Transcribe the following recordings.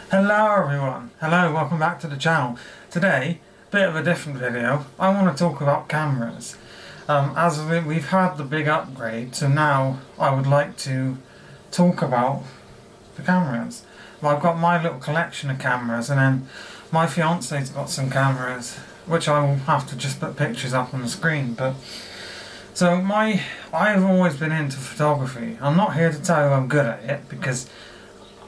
Hello everyone, hello, welcome back to the channel. Today, bit of a different video. I want to talk about cameras. As we've had the big upgrade, so now I would like to talk about the cameras. Well, I've got my little collection of cameras, and then my fiance's got some cameras, which I will have to just put pictures up on the screen. But so I've always been into photography. I'm not here to tell you I'm good at it, because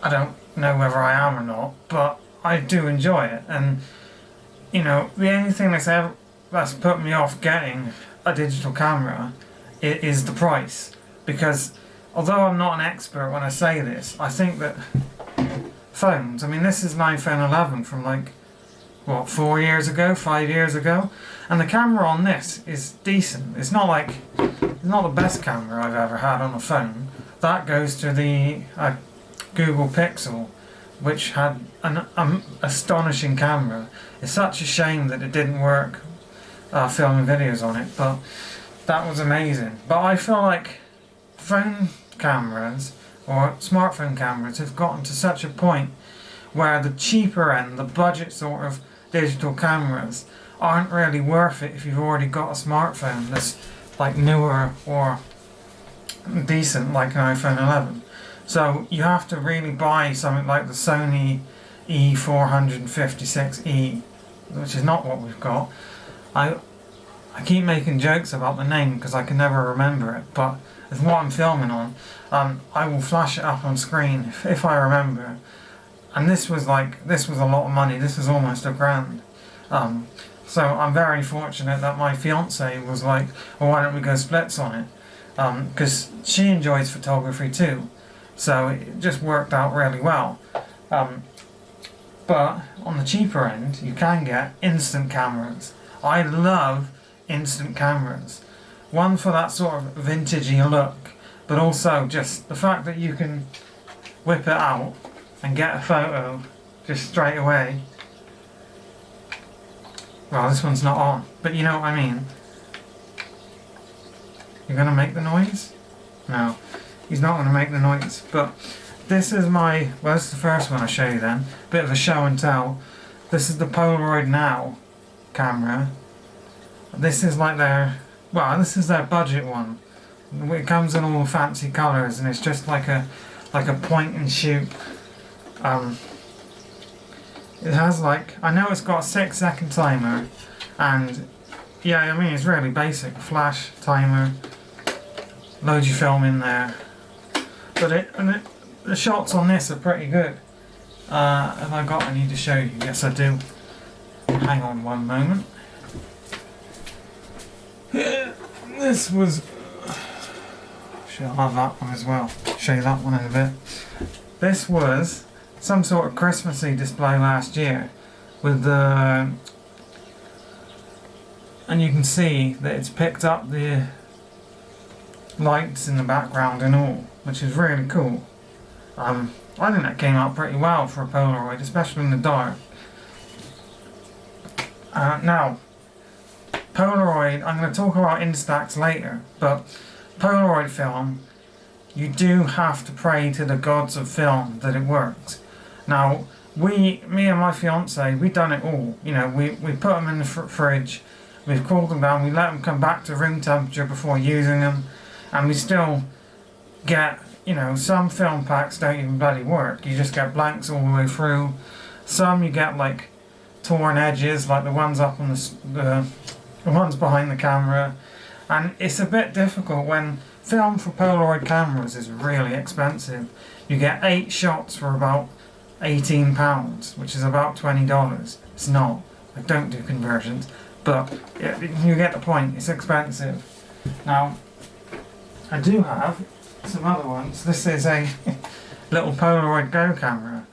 I don't know whether I am or not, but I do enjoy it. And you know, the only thing that's put me off getting a digital camera is the price. Because although I'm not an expert when I say this, I think that phones, I mean, this is my iPhone 11 from like, what, 4 years ago, 5 years ago, and the camera on this is decent. It's not the best camera I've ever had on a phone. That goes to the Google Pixel, which had an astonishing camera. It's such a shame that it didn't work filming videos on it, but that was amazing. But I feel like phone cameras or smartphone cameras have gotten to such a point where the cheaper end, the budget sort of digital cameras aren't really worth it if you've already got a smartphone that's like newer or decent, like an iPhone 11. So you have to really buy something like the Sony E456E, which is not what we've got. I keep making jokes about the name because I can never remember it, but it's what I'm filming on. I will flash it up on screen if I remember. And this was a lot of money. This was almost £1,000. So I'm very fortunate that my fiance was like, well, why don't we go splits on it? Because she enjoys photography too. So it just worked out really well. But on the cheaper end, you can get instant cameras. I love instant cameras. One for that sort of vintagey look, but also just the fact that you can whip it out and get a photo just straight away. Well, this one's not on, but you know what I mean. You're gonna make the noise? No. He's not going to make the noise, but this is well, this is the first one I show you then. Bit of a show and tell. This is the Polariod Now camera. This is like this is their budget one. It comes in all fancy colours, and it's just like a point and shoot. It has I know it's got a 6-second timer, and yeah, I mean, it's really basic. Flash, timer, load your film in there. But the shots on this are pretty good. Have I got any to show you? Yes, I do. Hang on one moment. This was... I'll have that one as well. Show you that one in a bit. This was some sort of Christmassy display last year with the... And you can see that it's picked up the lights in the background and all, which is really cool. I think that came out pretty well for a Polaroid, especially in the dark. Now, Polaroid, I'm going to talk about Instax later, but Polaroid film, you do have to pray to the gods of film that it works. Now, me and my fiance, we've done it all. You know, we put them in the fridge, we've cooled them down, we let them come back to room temperature before using them, and we still get, you know, some film packs don't even bloody work. You just get blanks all the way through. Some you get like torn edges, like the ones up on the ones behind the camera. And it's a bit difficult when film for Polaroid cameras is really expensive. You get 8 shots for about £18, which is about $20. It's not. I don't do conversions, but you get the point. It's expensive. Now, I do have some other ones. This is a little Polaroid Go camera.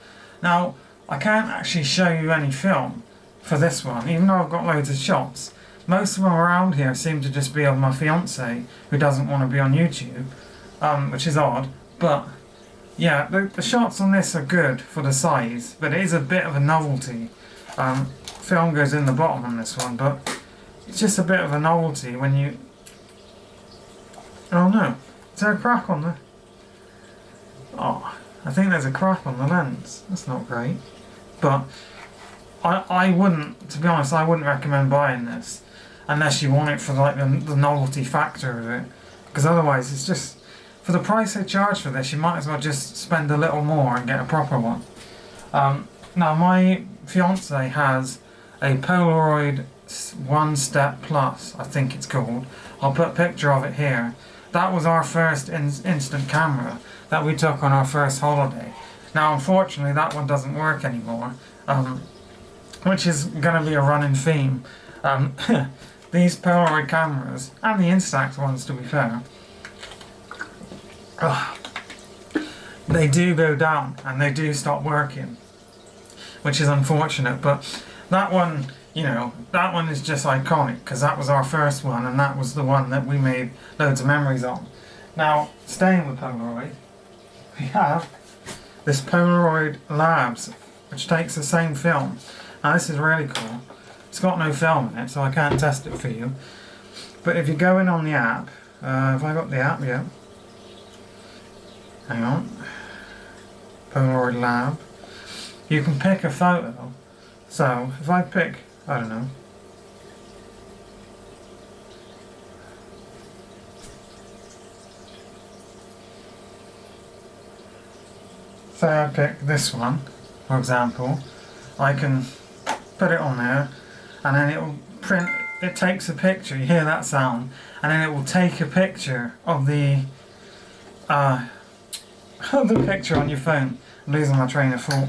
Now, I can't actually show you any film for this one, even though I've got loads of shots. Most of them around here seem to just be of my fiance, who doesn't want to be on YouTube, which is odd. But yeah, the shots on this are good for the size, but it is a bit of a novelty. Film goes in the bottom on this one, but it's just a bit of a novelty when you... Oh no, is there a crack on there? Oh, I think there's a crack on the lens. That's not great. But I wouldn't, to be honest, I wouldn't recommend buying this unless you want it for like the novelty factor of it. Because otherwise it's just, for the price they charge for this, you might as well just spend a little more and get a proper one. Now my fiance has a Polaroid One Step Plus, I think it's called. I'll put a picture of it here. That was our first instant camera that we took on our first holiday. Now unfortunately that one doesn't work anymore, which is going to be a running theme. These Polaroid cameras, and the Instax ones to be fair, they do go down and they do stop working, which is unfortunate. But that one, you know, that one is just iconic because that was our first one and that was the one that we made loads of memories on. Now, staying with Polaroid, we have this Polariod Labs, which takes the same film. Now this is really cool. It's got no film in it, so I can't test it for you. But if you go in on the app, have I got the app yet? Hang on. Polariod Lab. You can pick a photo. So if I pick, I don't know, say I pick this one, for example, I can put it on there and then it will print, it takes a picture, you hear that sound, and then it will take a picture of the picture on your phone. I'm losing my train of thought.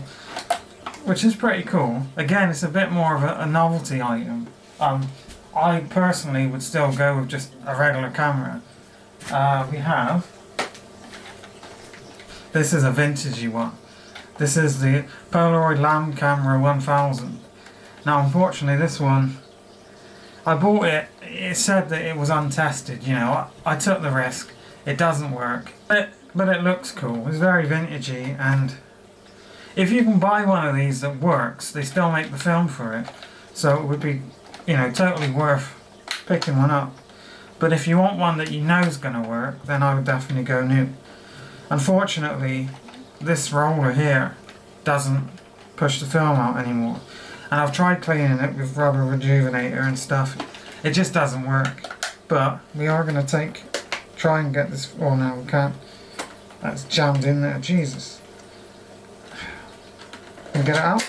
Which is pretty cool. Again, it's a bit more of a novelty item. I personally would still go with just a regular camera. We have, this is a vintagey one. This is the Polariod Land Camera 1000. Now unfortunately this one, I bought it, it said that it was untested, you know, I took the risk. It doesn't work, but it looks cool. It's very vintagey, and if you can buy one of these that works, they still make the film for it. So it would be, you know, totally worth picking one up. But if you want one that you know is going to work, then I would definitely go new. Unfortunately, this roller here doesn't push the film out anymore. And I've tried cleaning it with rubber rejuvenator and stuff. It just doesn't work. But we are going to try and get this, oh no we can't. That's jammed in there, Jesus. Can you get it out?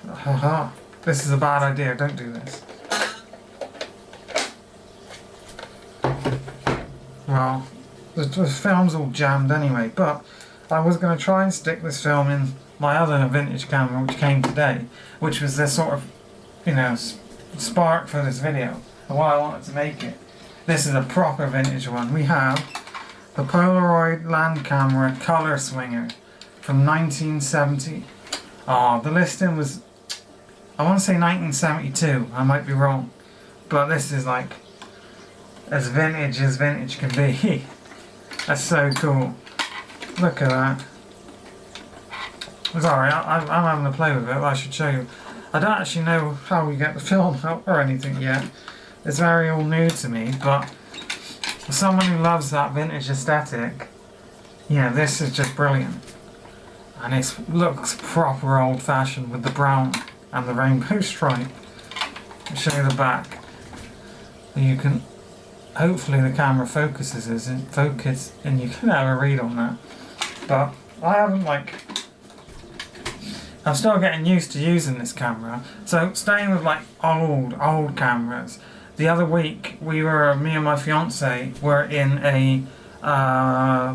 Haha. This is a bad idea, don't do this. Well, the film's all jammed anyway, but I was going to try and stick this film in my other vintage camera which came today, which was the sort of, you know, spark for this video, and why I wanted to make it. This is a proper vintage one. We have the Polariod Land Camera Color Swinger from 1970. Oh, the listing was, I want to say 1972, I might be wrong, but this is like as vintage can be. That's so cool. Look at that. Sorry, I'm having a play with it, I should show you. I don't actually know how we get the film out or anything yet. It's very all new to me, but for someone who loves that vintage aesthetic, yeah, this is just brilliant. And it looks proper old fashioned with the brown and the rainbow stripe. I'll show you the back. You can, hopefully the camera focuses and you can have a read on that. But I haven't I'm still getting used to using this camera. So staying with like old cameras. The other week me and my fiance were in a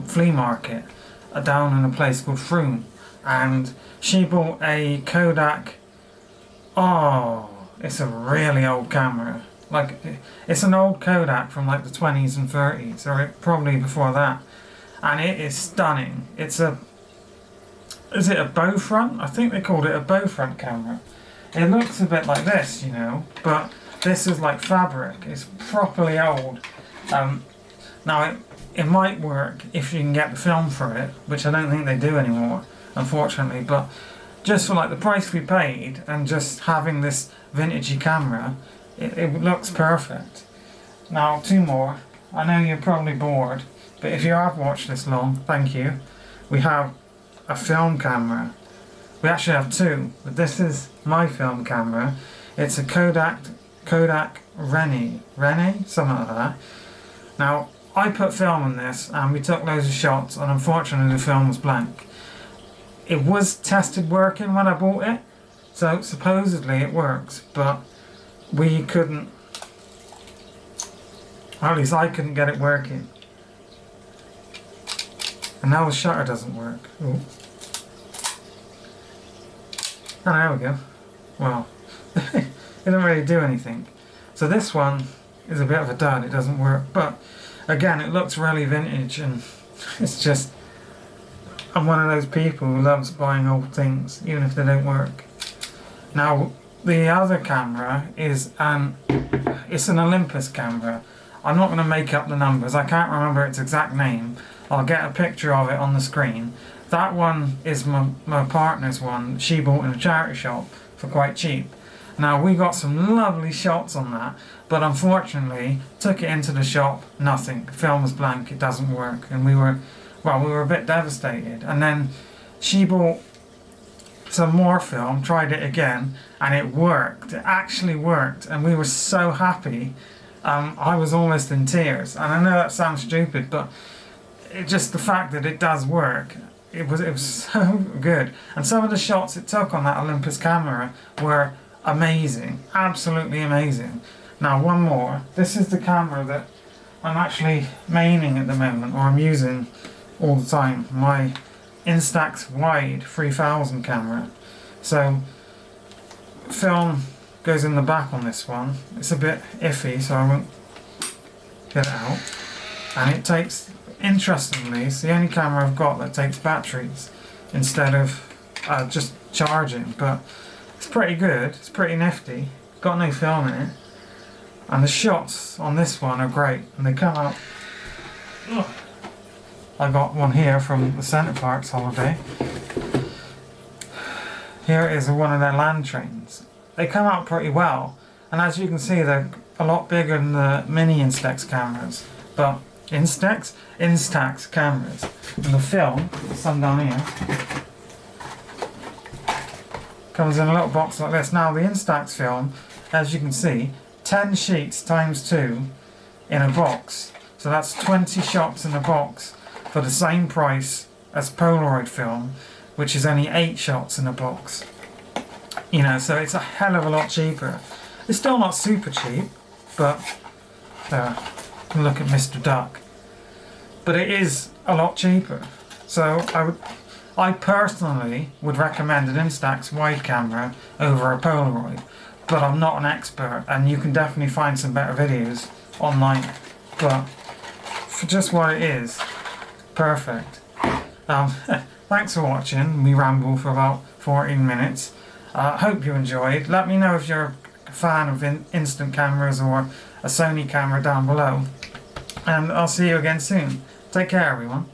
flea market down in a place called Froome, and she bought a Kodak. Oh, it's a really old camera. Like, it's an old Kodak from like the 20s and 30s, or probably before that, and it is stunning. It's a, is it a bow front? I think they called it a bow front camera. It looks a bit like this, you know, but this is like fabric. It's properly old. Now it might work if you can get the film for it, which I don't think they do anymore, unfortunately, but just for like the price we paid and just having this vintagey camera, it looks perfect. Now, two more. I know you're probably bored, but if you have watched this long, thank you. We have a film camera. We actually have two, but this is my film camera. It's a Kodak Rene, something like that. Now, I put film on this and we took loads of shots, and unfortunately the film was blank. It was tested working when I bought it, so supposedly it works, but we couldn't, or at least I couldn't get it working. And now the shutter doesn't work. Ooh. Oh, there we go. Well, it didn't really do anything. So this one is a bit of a dud, it doesn't work, but again, it looks really vintage, and it's just, I'm one of those people who loves buying old things, even if they don't work. Now, the other camera is it's an Olympus camera. I'm not going to make up the numbers, I can't remember its exact name. I'll get a picture of it on the screen. That one is my partner's one. She bought in a charity shop for quite cheap. Now, we got some lovely shots on that, but unfortunately, took it into the shop, nothing. The film was blank, it doesn't work, and we were a bit devastated. And then she bought some more film, tried it again, and it worked. It actually worked, and we were so happy. I was almost in tears, and I know that sounds stupid, but just the fact that it does work, it was so good. And some of the shots it took on that Olympus camera were amazing, absolutely amazing. Now, one more. This is the camera that I'm actually maining at the moment, or I'm using all the time. My Instax Wide 3000 camera. So, film goes in the back on this one. It's a bit iffy, so I won't get it out. And it takes, interestingly, it's the only camera I've got that takes batteries instead of just charging. But it's pretty good, it's pretty nifty. Got no film in it. And the shots on this one are great, and they come out. Ugh. I got one here from the Centre Parks holiday. Here is one of their land trains. They come out pretty well, and as you can see, they're a lot bigger than the mini Instax cameras. But Instax cameras, and the film, some down here, comes in a little box like this. Now, the Instax film, as you can see, 10 sheets times 2 in a box. So that's 20 shots in a box for the same price as Polaroid film, which is only 8 shots in a box. You know, so it's a hell of a lot cheaper. It's still not super cheap, but look at Mr. Duck. But it is a lot cheaper. So I personally would recommend an Instax wide camera over a Polaroid, but I'm not an expert, and you can definitely find some better videos online. But for just what it is, perfect. Thanks for watching me ramble for about 14 minutes. Hope you enjoyed. Let me know if you're a fan of instant cameras or a Sony camera down below. And I'll see you again soon. Take care, everyone.